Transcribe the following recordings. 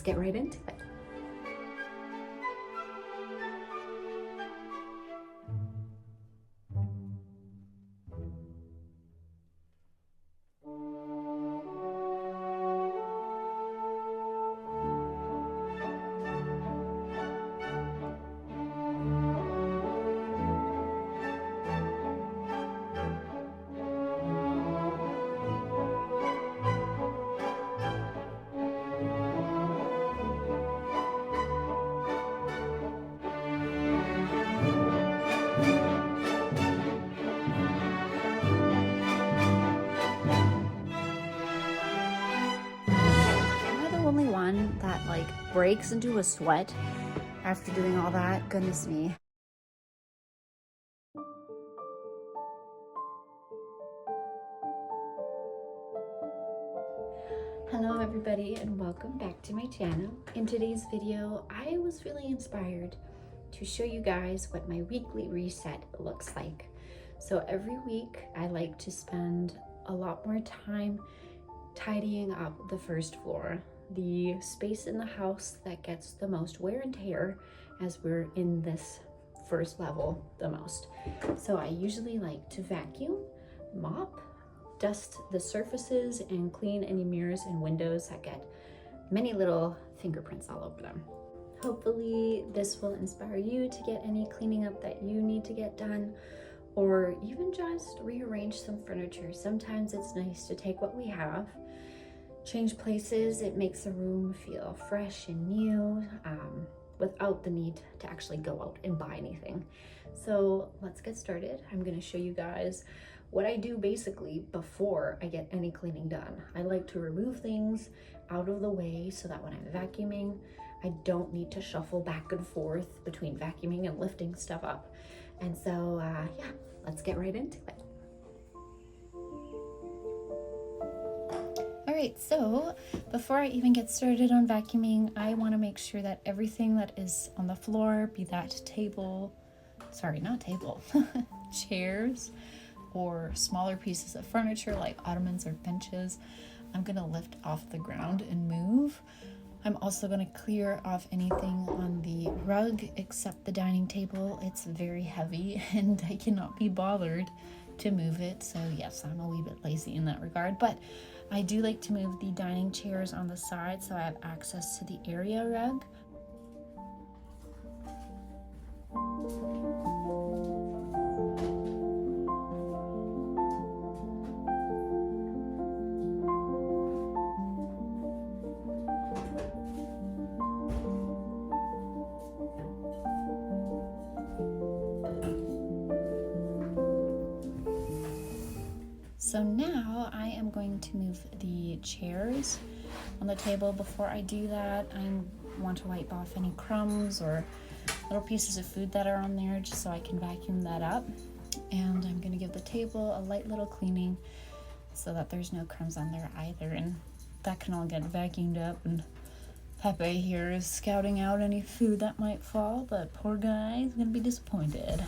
let's get right into it. Only one that like breaks into a sweat after doing all that. Goodness me. Hello everybody and welcome back to my channel. In today's video, I was really inspired to show you guys what my weekly reset looks like. So every week I like to spend a lot more time tidying up the first floor, the space in the house that gets the most wear and tear as we're in this first level the most. So I usually like to vacuum, mop, dust the surfaces, and clean any mirrors and windows that get many little fingerprints all over them. Hopefully this will inspire you to get any cleaning up that you need to get done, or even just rearrange some furniture. Sometimes it's nice to take what we have, change places. It makes the room feel fresh and new without the need to actually go out and buy anything. So let's get started. I'm going to show you guys what I do basically before I get any cleaning done. I like to remove things out of the way so that when I'm vacuuming, I don't need to shuffle back and forth between vacuuming and lifting stuff up. And so yeah, let's get right into it. Alright, so before I even get started on vacuuming, I want to make sure that everything that is on the floor, be that chairs or smaller pieces of furniture like ottomans or benches, I'm going to lift off the ground and move. I'm also going to clear off anything on the rug except the dining table. It's very heavy and I cannot be bothered to move it. So yes, I'm a wee bit lazy in that regard, but I do like to move the dining chairs on the side so I have access to the area rug. So now I am going to move the chairs on the table. Before I do that, I want to wipe off any crumbs or little pieces of food that are on there just so I can vacuum that up. And I'm going to give the table a light little cleaning so that there's no crumbs on there either. And that can all get vacuumed up. And Pepe here is scouting out any food that might fall, but poor guy is going to be disappointed.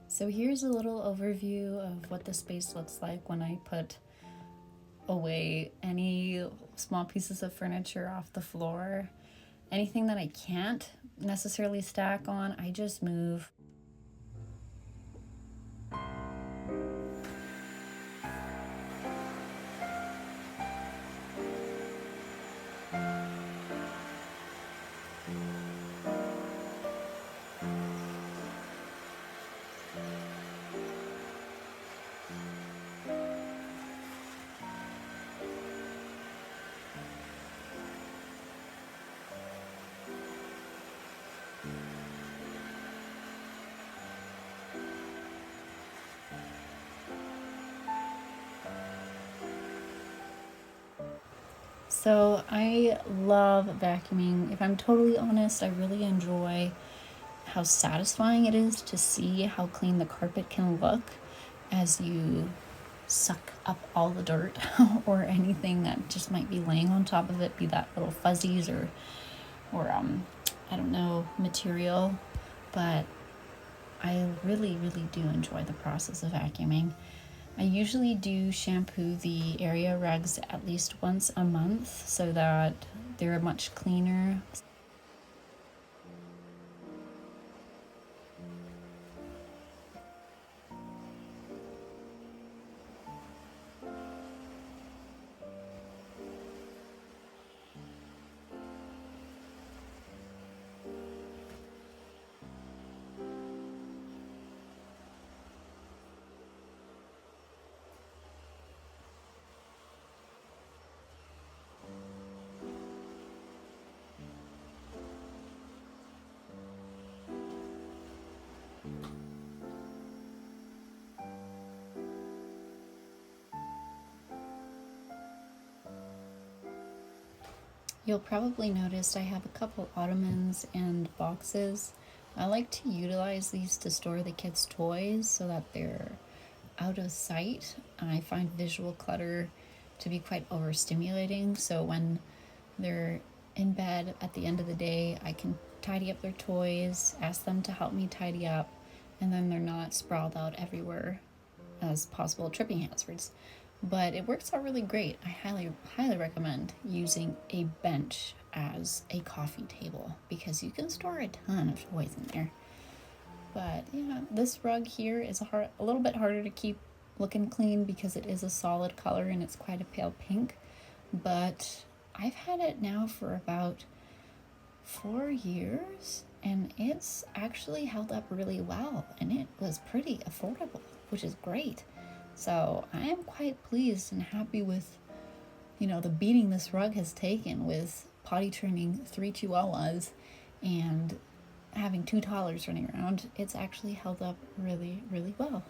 So here's a little overview of what the space looks like when I put away any small pieces of furniture off the floor. Anything that I can't necessarily stack on, I just move. So I love vacuuming. If I'm totally honest, I really enjoy how satisfying it is to see how clean the carpet can look as you suck up all the dirt or anything that just might be laying on top of it, be that little fuzzies or I don't know, material. But I really, really do enjoy the process of vacuuming. I usually do shampoo the area rugs at least once a month so that they're much cleaner. You'll probably notice I have a couple ottomans and boxes. I like to utilize these to store the kids' toys so that they're out of sight. I find visual clutter to be quite overstimulating, so when they're in bed at the end of the day, I can tidy up their toys, ask them to help me tidy up, and then they're not sprawled out everywhere as possible tripping hazards. But it works out really great. I highly recommend using a bench as a coffee table because you can store a ton of toys in there. But yeah, this rug here is a little bit harder to keep looking clean because it is a solid color and it's quite a pale pink. But I've had it now for about 4 years and it's actually held up really well, and it was pretty affordable, which is great. So I am quite pleased and happy with, the beating this rug has taken with potty training 3 chihuahuas and having 2 toddlers running around. It's actually held up really, really well.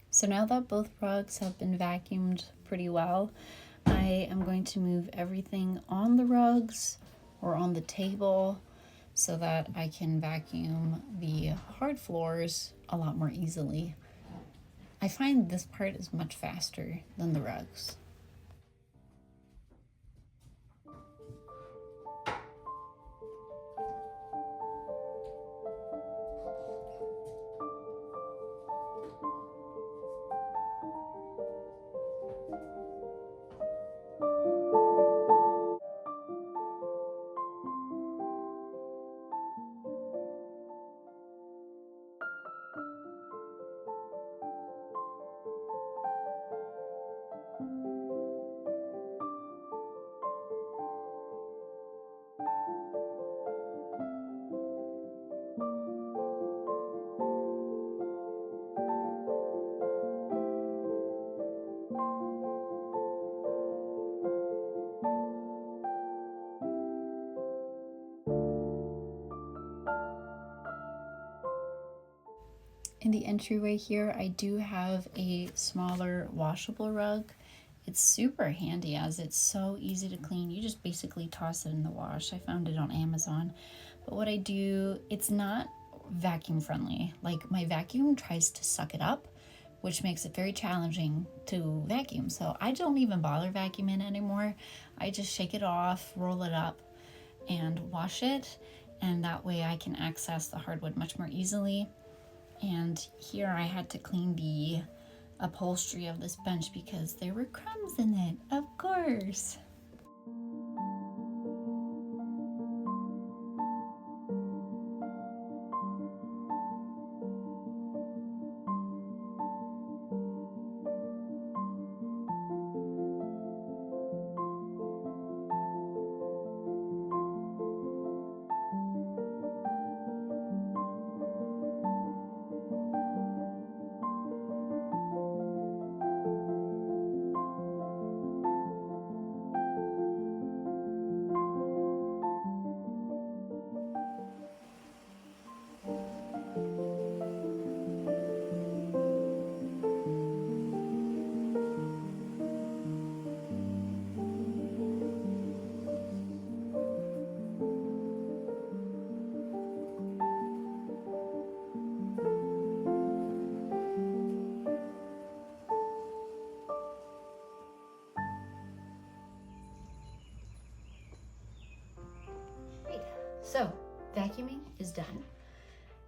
So now that both rugs have been vacuumed pretty well, I am going to move everything on the rugs or on the table so that I can vacuum the hard floors a lot more easily. I find this part is much faster than the rugs. In the entryway here, I do have a smaller washable rug. It's super handy as it's so easy to clean. You just basically toss it in the wash. I found it on Amazon. But what I do, it's not vacuum friendly. Like my vacuum tries to suck it up, which makes it very challenging to vacuum. So I don't even bother vacuuming anymore. I just shake it off, roll it up, and wash it. And that way I can access the hardwood much more easily. And here I had to clean the upholstery of this bench because there were crumbs in it, of course. So vacuuming is done.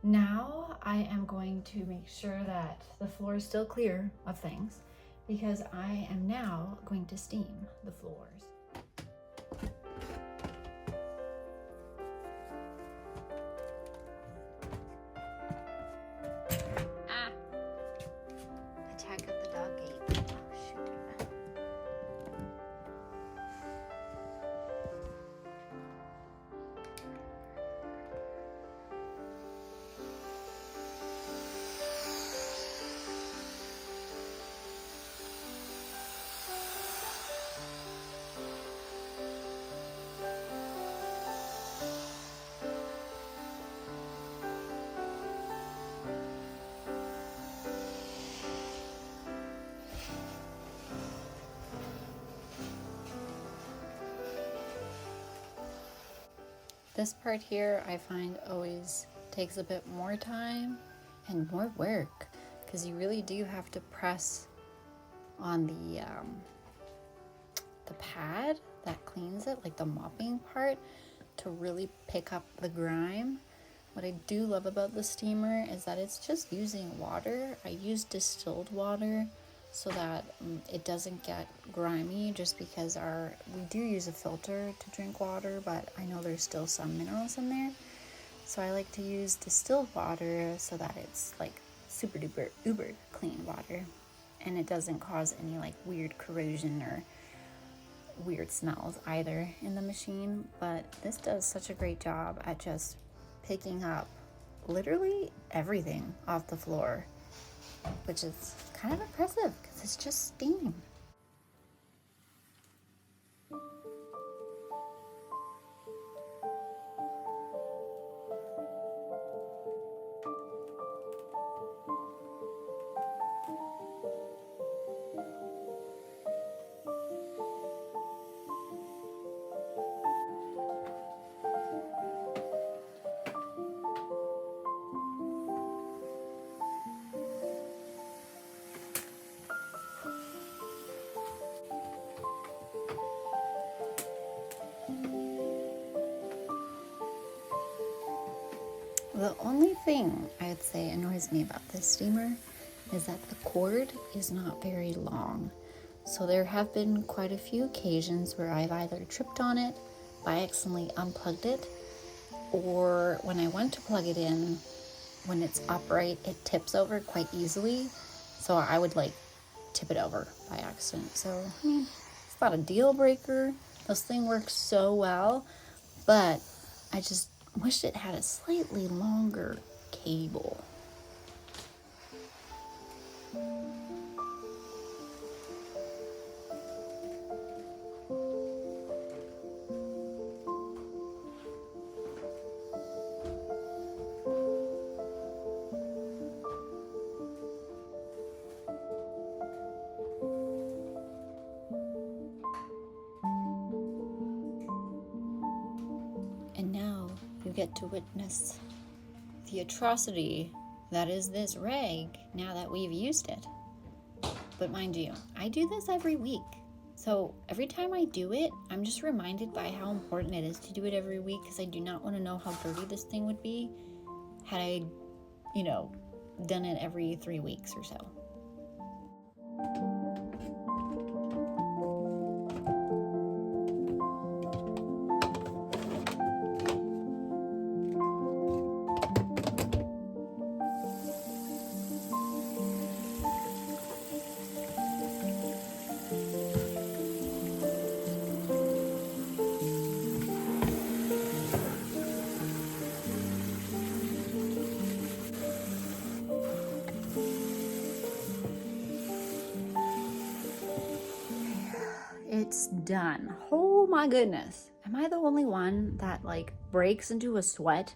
Now I am going to make sure that the floor is still clear of things because I am now going to steam the floors. Attack of the dog gate. Oh, shoot. This part here I find always takes a bit more time and more work because you really do have to press on the pad that cleans it, like the mopping part, to really pick up the grime. What I do love about the steamer is that it's just using water. I use distilled water so that it doesn't get grimy, just because we do use a filter to drink water, but I know there's still some minerals in there. So I like to use distilled water so that it's like super duper uber clean water and it doesn't cause any like weird corrosion or weird smells either in the machine. But this does such a great job at just picking up literally everything off the floor, which is kind of impressive because it's just steam. The only thing I'd say annoys me about this steamer is that the cord is not very long. So there have been quite a few occasions where I've either tripped on it, by accidentally unplugged it, or when I went to plug it in, when it's upright, it tips over quite easily. So I would like tip it over by accident. So, I mean, it's not a deal breaker. This thing works so well, but I just wish it had a slightly longer cable. And now you get to witness the atrocity that is this rag now that we've used it. But mind you, I do this every week. So every time I do it, I'm just reminded by how important it is to do it every week, because I do not want to know how dirty this thing would be had I, done it every 3 weeks or so. It's done. Oh my goodness. Am I the only one that breaks into a sweat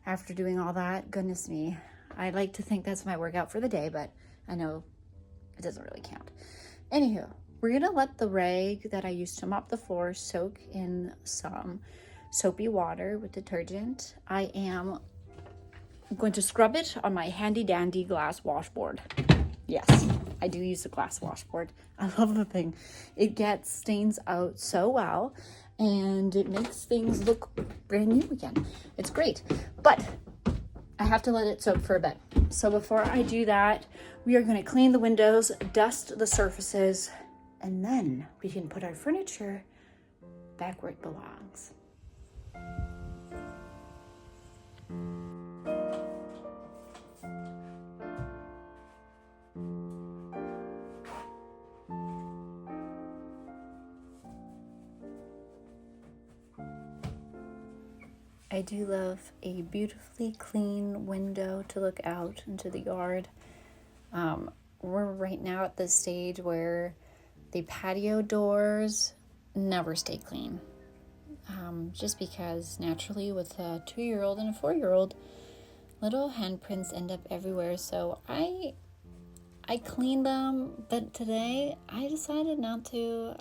after doing all that? Goodness me. I like to think that's my workout for the day, but I know it doesn't really count. Anywho, we're gonna let the rag that I used to mop the floor soak in some soapy water with detergent. I am going to scrub it on my handy dandy glass washboard. Yes, I do use the glass washboard. I love the thing. It gets stains out so well, and it makes things look brand new again. It's great, but I have to let it soak for a bit. So before I do that, we are going to clean the windows, dust the surfaces, and then we can put our furniture back where it belongs. I do love a beautifully clean window to look out into the yard. We're right now at the stage where the patio doors never stay clean. Just because naturally with a 2-year-old and a 4-year-old, little handprints end up everywhere. So I clean them, but today I decided not to.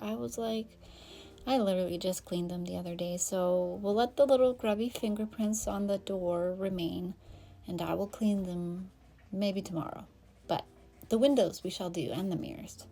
I literally just cleaned them the other day, so we'll let the little grubby fingerprints on the door remain, and I will clean them maybe tomorrow. But the windows we shall do, and the mirrors.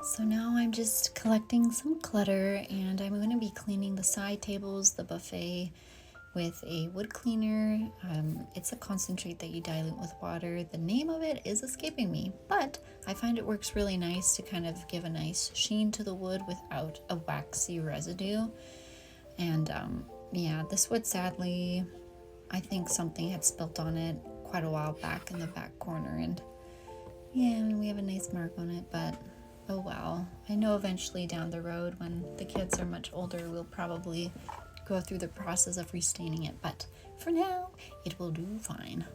So now I'm just collecting some clutter, and I'm going to be cleaning the side tables, the buffet, with a wood cleaner. It's a concentrate that you dilute with water. The name of it is escaping me, but I find it works really nice to kind of give a nice sheen to the wood without a waxy residue. And yeah, this wood, sadly, I think something had spilt on it quite a while back in the back corner, and yeah, we have a nice mark on it, but oh well. I know eventually down the road when the kids are much older, we'll probably go through the process of restaining it, but for now, it will do fine.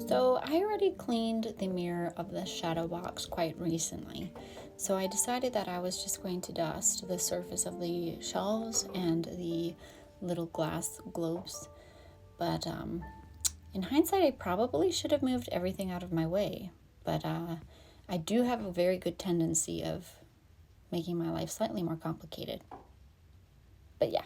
So I already cleaned the mirror of the shadow box quite recently. So I decided that I was just going to dust the surface of the shelves and the little glass globes. But in hindsight, I probably should have moved everything out of my way. But I do have a very good tendency of making my life slightly more complicated. But yeah.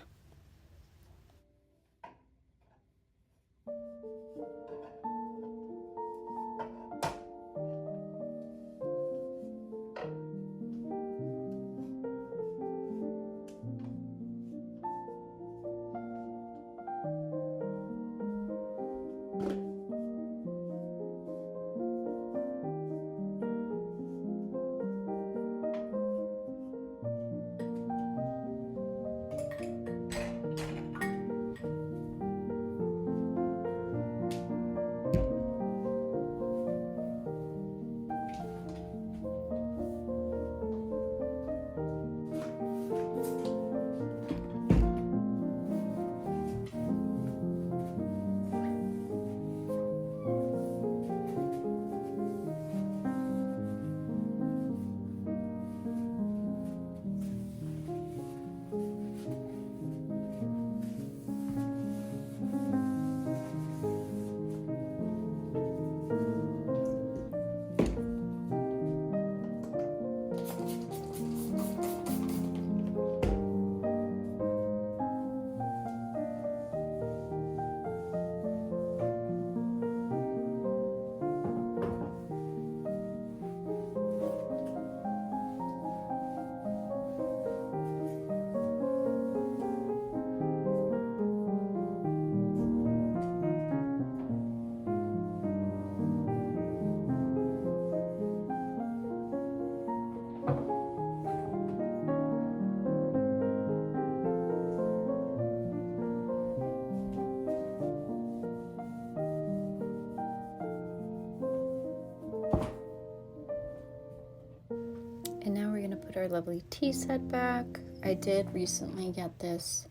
And now we're gonna put our lovely tea set back. I did recently get this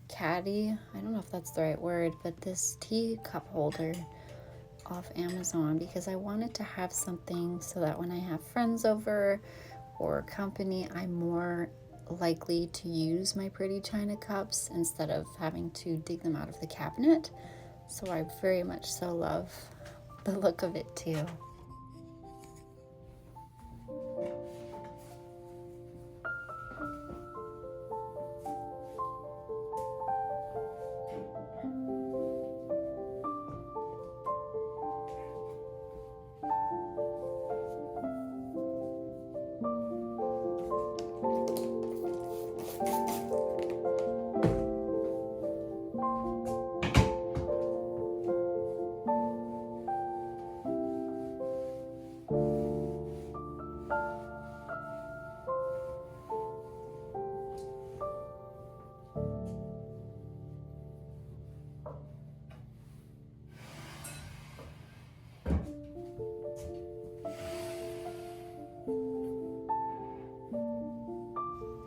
caddy, I don't know if that's the right word, but this tea cup holder off Amazon because I wanted to have something so that when I have friends over or company, I'm more likely to use my pretty china cups instead of having to dig them out of the cabinet. So I very much so love the look of it too.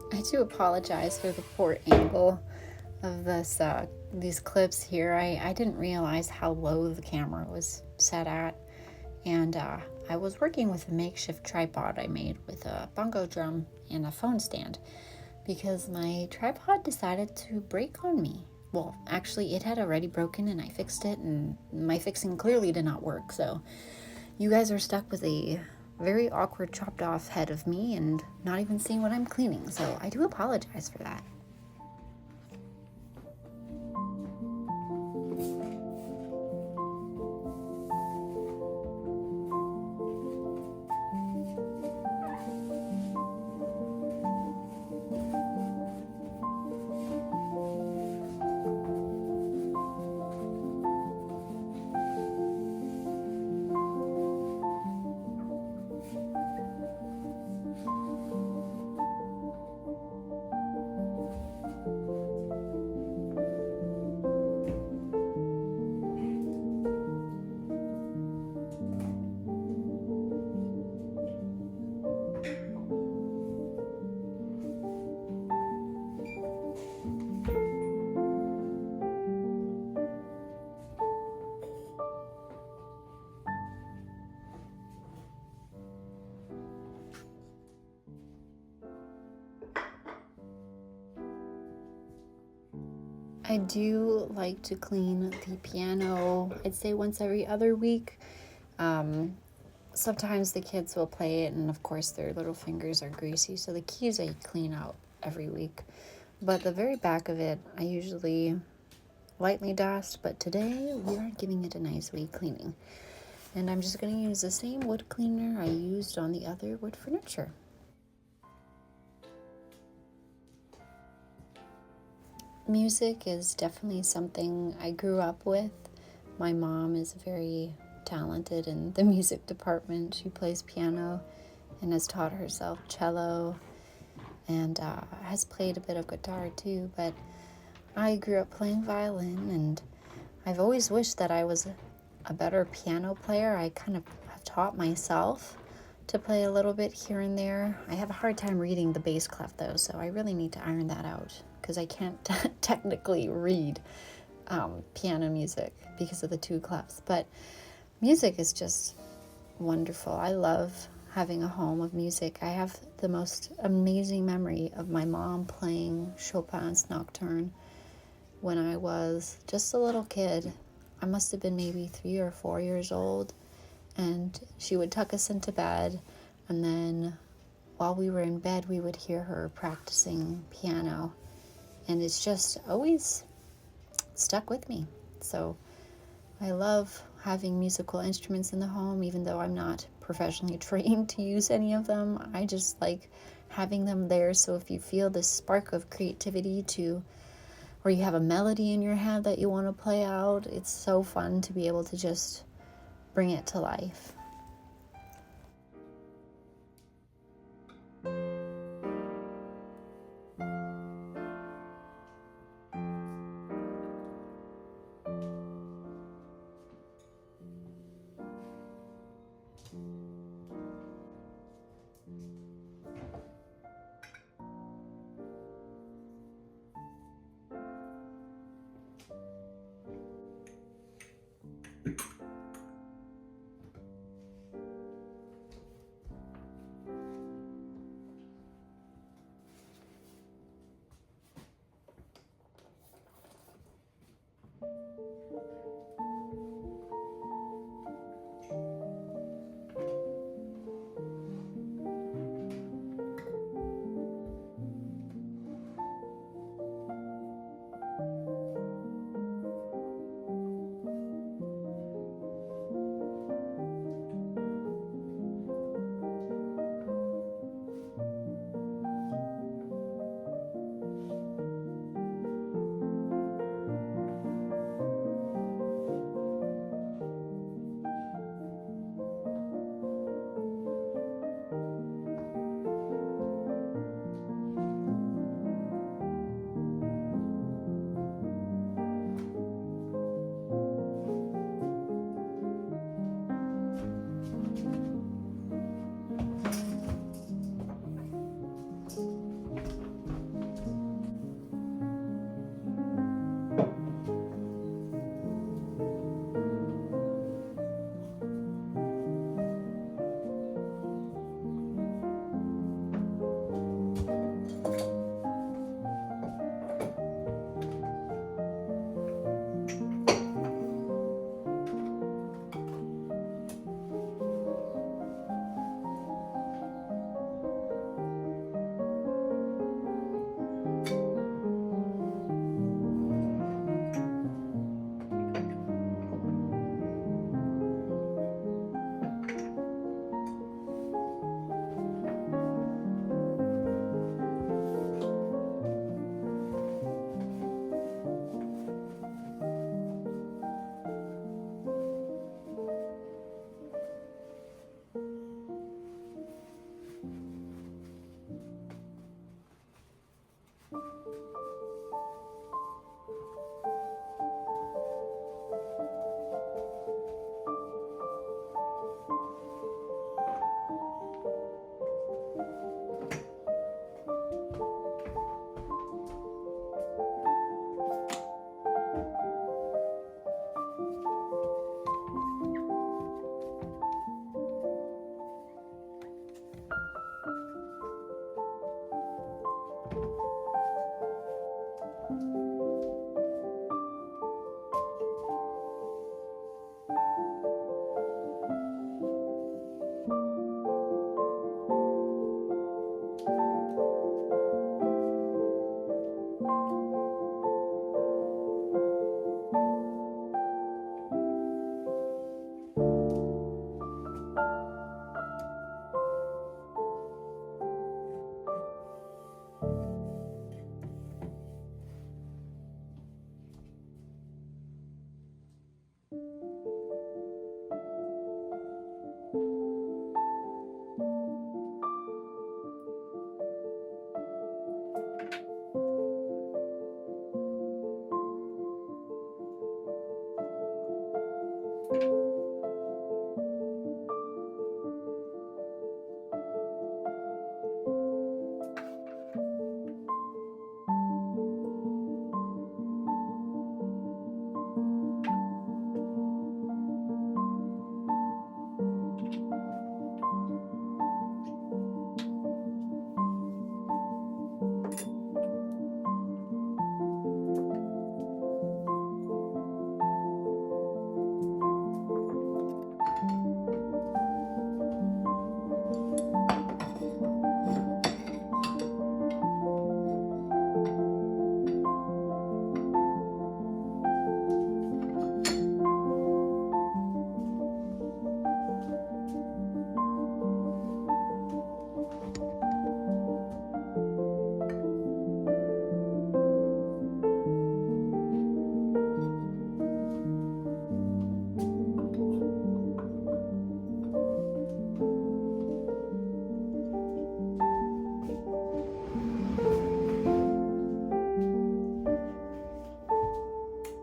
I do apologize for the poor angle of this these clips here. I didn't realize how low the camera was set at, and I was working with a makeshift tripod I made with a bongo drum and a phone stand because my tripod decided to break on me. Well, actually it had already broken and I fixed it, and my fixing clearly did not work, so you guys are stuck with a very awkward chopped off head of me and not even seeing what I'm cleaning, so I do apologize for that. I do like to clean the piano, I'd say once every other week. sometimes the kids will play it, and of course their little fingers are greasy, so the keys I clean out every week. But the very back of it, I usually lightly dust, but today we are giving it a nice week cleaning. And I'm just going to use the same wood cleaner I used on the other wood furniture. Music is definitely something I grew up with. My mom is very talented in the music department. She plays piano and has taught herself cello and has played a bit of guitar too. But I grew up playing violin, and I've always wished that I was a better piano player. I kind of have taught myself to play a little bit here and there. I have a hard time reading the bass clef though, so I really need to iron that out because I can't technically read piano music because of the two clefs. But music is just wonderful. I love having a home of music. I have the most amazing memory of my mom playing Chopin's Nocturne when I was just a little kid. I must have been maybe 3 or 4 years old, and she would tuck us into bed, and then while we were in bed we would hear her practicing piano, and it's just always stuck with me. So I love having musical instruments in the home, even though I'm not professionally trained to use any of them. I just like having them there, so if you feel this spark of creativity or you have a melody in your head that you want to play out, it's so fun to be able to just bring it to life.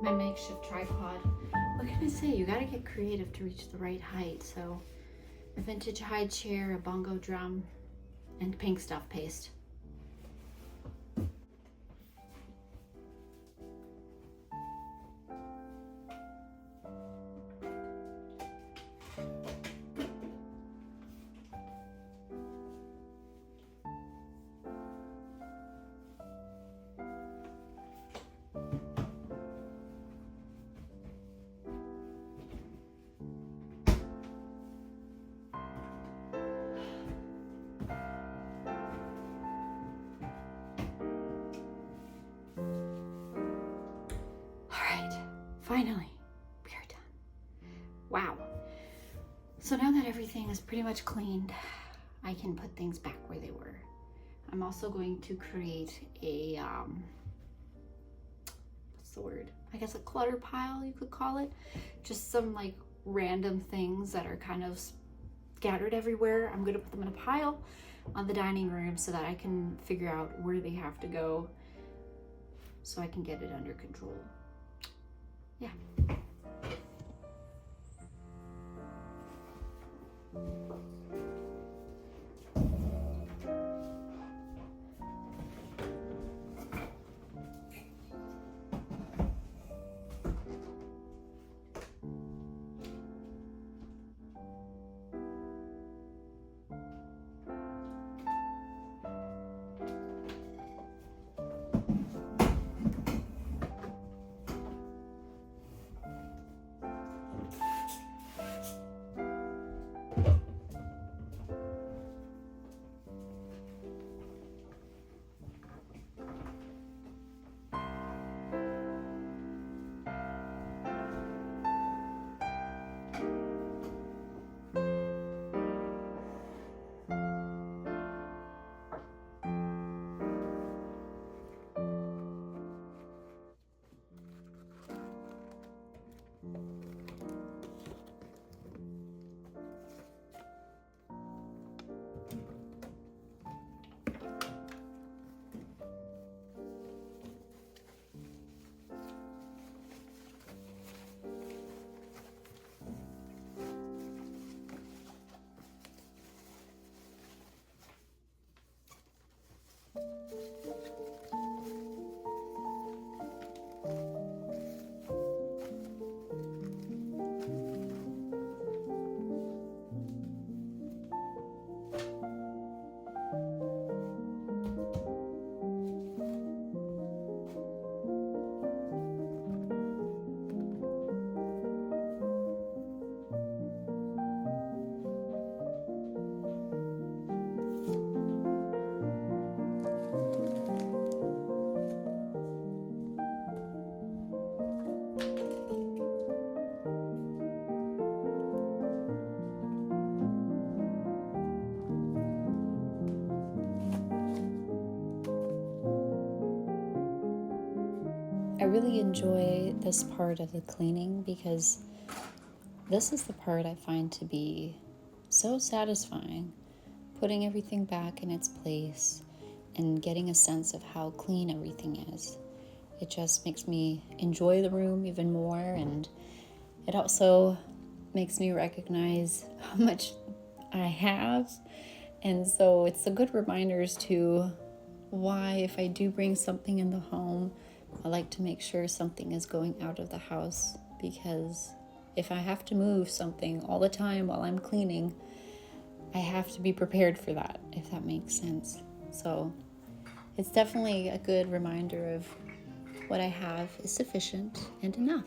My makeshift tripod. What can I say? You gotta get creative to reach the right height. So a vintage high chair, a bongo drum, and pink stuff paste. Finally, we are done. Wow. So now that everything is pretty much cleaned, I can put things back where they were. I'm also going to create a, what's the word? I guess a clutter pile, you could call it. Just some like random things that are kind of scattered everywhere. I'm gonna put them in a pile on the dining room so that I can figure out where they have to go so I can get it under control. Yeah. I really enjoy this part of the cleaning because this is the part I find to be so satisfying. Putting everything back in its place and getting a sense of how clean everything is. It just makes me enjoy the room even more, and it also makes me recognize how much I have. And so it's a good reminder as to why, if I do bring something in the home, I like to make sure something is going out of the house, because if I have to move something all the time while I'm cleaning, I have to be prepared for that, if that makes sense. So it's definitely a good reminder of what I have is sufficient and enough.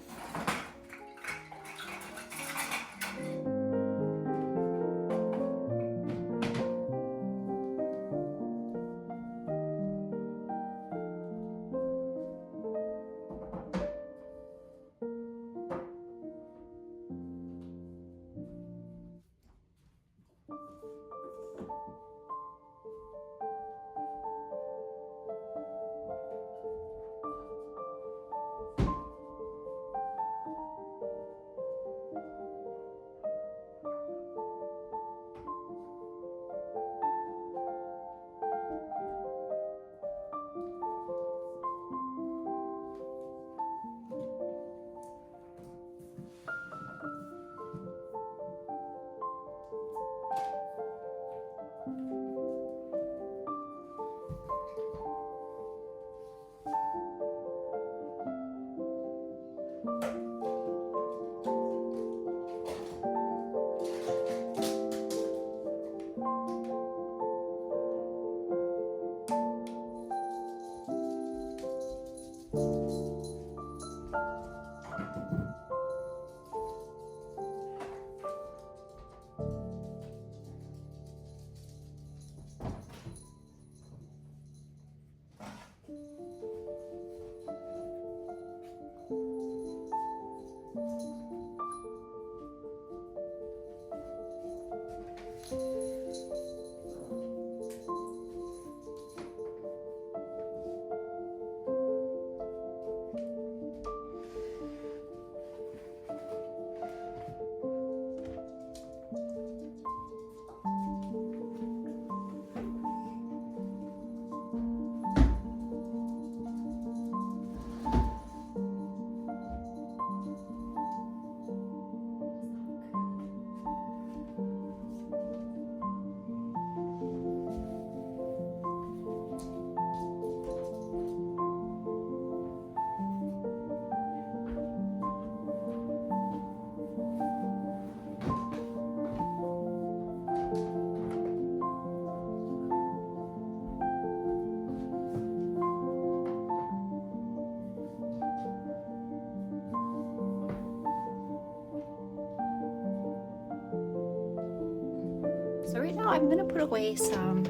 So right now I'm gonna put away some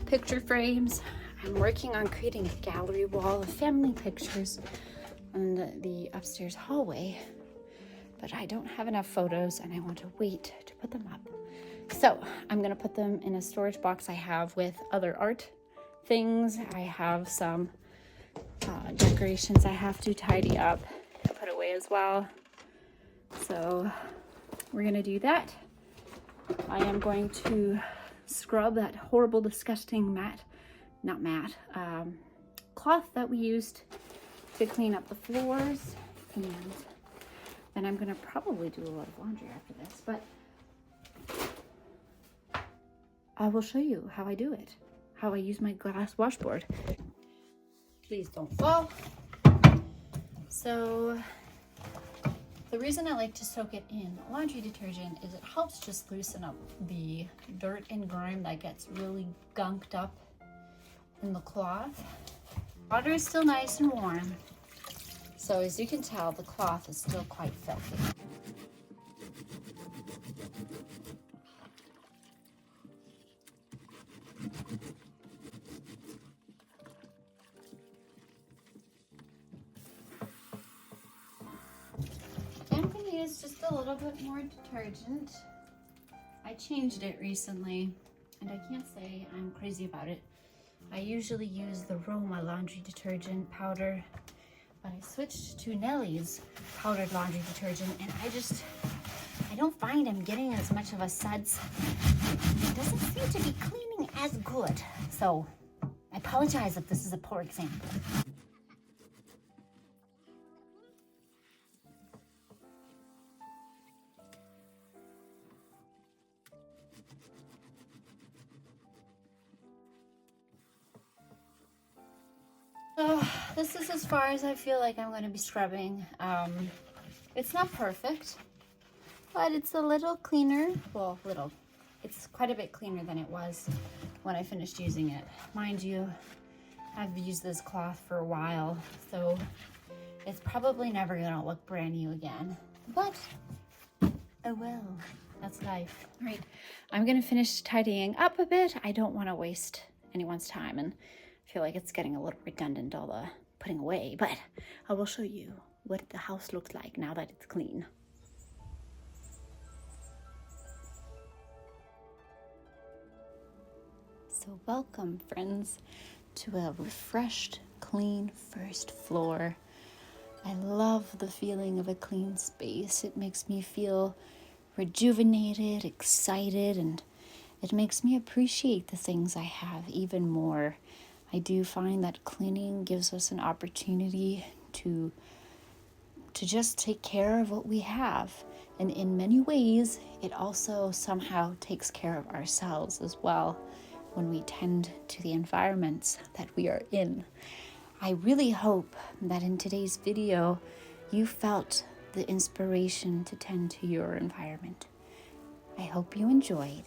picture frames. I'm working on creating a gallery wall of family pictures on the upstairs hallway, but I don't have enough photos and I want to wait to put them up. So I'm gonna put them in a storage box I have with other art things. I have some decorations I have to tidy up and put away as well. So we're gonna do that. I am going to scrub that horrible, disgusting cloth that we used to clean up the floors, and then I'm gonna probably do a lot of laundry after this, but I will show you how I do it, how I use my glass washboard. Please don't fall. So the reason I like to soak it in laundry detergent is it helps just loosen up the dirt and grime that gets really gunked up in the cloth. Water is still nice and warm, so as you can tell, the cloth is still quite filthy. I'm going to use just a little bit more detergent. I changed it recently, and I can't say I'm crazy about it. I usually use the Roma laundry detergent powder, but I switched to Nelly's powdered laundry detergent, and I don't find I'm getting as much of a suds. It doesn't seem to be cleaning as good. So I apologize if this is a poor example. this is as far as I feel like I'm going to be scrubbing. It's not perfect, but it's a little cleaner. Well, little. It's quite a bit cleaner than it was when I finished using it. Mind you, I've used this cloth for a while, so it's probably never going to look brand new again. But, oh well, that's life. All right, I'm going to finish tidying up a bit. I don't want to waste anyone's time, and I feel like it's getting a little redundant, all the putting away, but I will show you what the house looks like now that it's clean. So welcome, friends, to a refreshed, clean first floor. I love the feeling of a clean space. It makes me feel rejuvenated, excited, and it makes me appreciate the things I have even more. I do find that cleaning gives us an opportunity to just take care of what we have. And in many ways, it also somehow takes care of ourselves as well when we tend to the environments that we are in. I really hope that in today's video, you felt the inspiration to tend to your environment. I hope you enjoyed.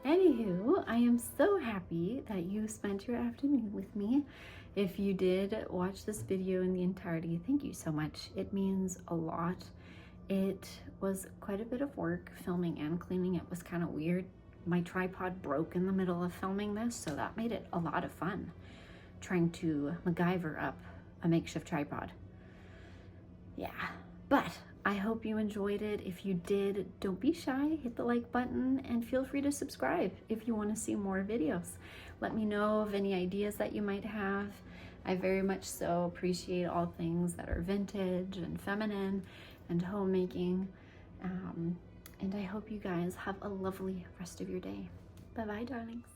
Anywho, I am so happy that you spent your afternoon with me. If you did watch this video in the entirety, thank you so much. It means a lot. It was quite a bit of work filming and cleaning. It was kind of weird. My tripod broke in the middle of filming this, so that made it a lot of fun trying to MacGyver up a makeshift tripod. Yeah, but I hope you enjoyed it. If you did, don't be shy, hit the like button and feel free to subscribe if you want to see more videos. Let me know of any ideas that you might have. I very much so appreciate all things that are vintage and feminine and homemaking. And I hope you guys have a lovely rest of your day. Bye-bye, darlings.